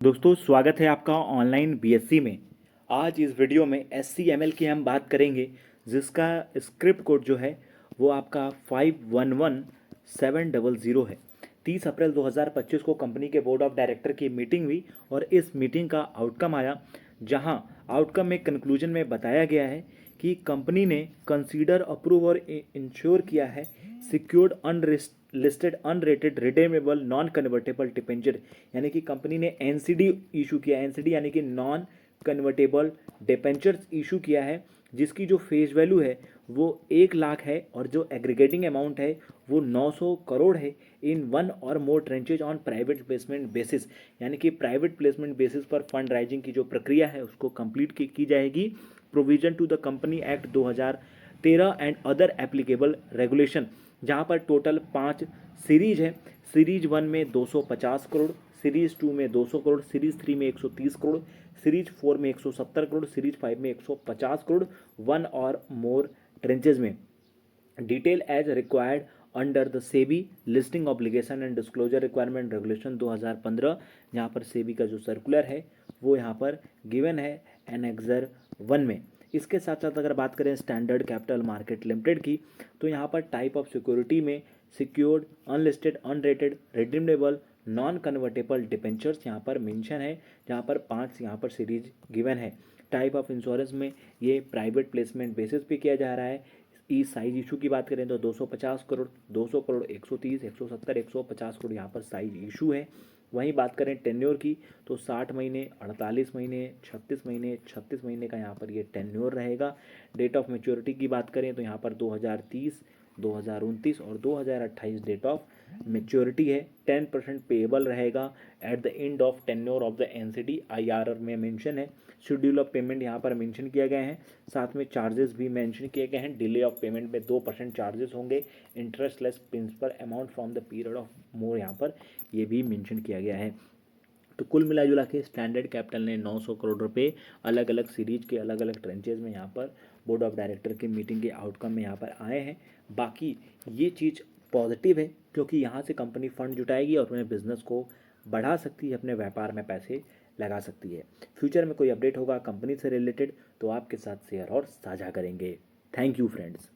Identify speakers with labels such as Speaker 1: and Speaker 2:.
Speaker 1: दोस्तों स्वागत है आपका ऑनलाइन बीएससी में। आज इस वीडियो में HTML की हम बात करेंगे, जिसका स्क्रिप्ट कोड जो है वो आपका 511700 है। 30 अप्रैल 2025 को कंपनी के बोर्ड ऑफ डायरेक्टर की मीटिंग हुई और इस मीटिंग का आउटकम आया, जहां आउटकम में कंक्लूजन में बताया गया है कि कंपनी ने कंसीडर अप्रूव और इंश्योर किया है secured unlisted unrated redeemable non convertible debenture, यानी कि कंपनी ने एनसीडी इशू किया। एनसीडी यानी कि नॉन कन्वर्टेबल डिबेंचर्स इशू किया है, जिसकी जो फेस वैल्यू है वो 1 लाख है और जो एग्रीगेटिंग अमाउंट है वो 900 करोड़ है इन वन और more tranches on private placement basis, यानी कि प्राइवेट प्लेसमेंट बेसिस पर फंड राइजिंग की जो प्रक्रिया है उसको कंप्लीट की जाएगी। Provision to the company act 2013 and other applicable regulation, जहाँ पर टोटल 5 सीरीज है। सीरीज 1 में 250 करोड़, सीरीज 2 में 200 करोड़, सीरीज 3 में 130 करोड़, सीरीज 4 में 170 करोड़, सीरीज 5 में 150 करोड़, वन और मोर ट्रेंचेज में। Detail as required under the SEBI listing obligation and disclosure requirement regulation 2015, जहाँ पर सेबी का जो सर्कुलर है वो यहाँ पर गिवन है एनेक्सर 1 में। इसके साथ साथ अगर बात करें स्टैंडर्ड कैपिटल मार्केट लिमिटेड की, तो यहाँ पर टाइप ऑफ सिक्योरिटी में secured unlisted unrated redeemable non convertible debentures यहाँ पर मेंशन है, जहाँ पर 5 यहाँ पर सीरीज गिवन है। टाइप ऑफ इंश्योरेंस में ये प्राइवेट प्लेसमेंट बेसिस पे किया जा रहा है। ई साइज इशू की बात करें तो 250 करोड़, 200 करोड़, 130, 170, 150 करोड़ यहाँ पर साइज इशू है। वहीं बात करें टेन्योर की तो 60 महीने, 48 महीने, 36 महीने, 36 महीने का यहाँ पर ये टेन्योर रहेगा। डेट ऑफ मेच्योरिटी की बात करें तो यहाँ पर 2030, 2029 और 2028 डेट ऑफ मेच्योरिटी है। 10% पेएबल रहेगा at the end of tenure of the NCD. IRR में मेंशन है। शेड्यूल ऑफ पेमेंट यहाँ पर मेंशन किया गया है, साथ में चार्जेस भी मेंशन किए गए हैं। डिले ऑफ पेमेंट में 2% चार्जेस होंगे। Interest less principal amount from the period of more यहाँ पर ये भी मेंशन किया गया है। तो कुल मिला जुला के स्टैंडर्ड कैपिटल ने 900 करोड़ रुपए अलग अलग सीरीज के अलग अलग ट्रेंचेज में यहाँ पर बोर्ड ऑफ डायरेक्टर की मीटिंग के आउटकम में यहाँ पर आए हैं। बाकी ये चीज़ पॉजिटिव है, क्योंकि यहाँ से कंपनी फंड जुटाएगी और अपने बिजनेस को बढ़ा सकती है, अपने व्यापार में पैसे लगा सकती है। फ्यूचर में कोई अपडेट होगा कंपनी से रिलेटेड तो आपके साथ शेयर और साझा करेंगे। Thank you friends.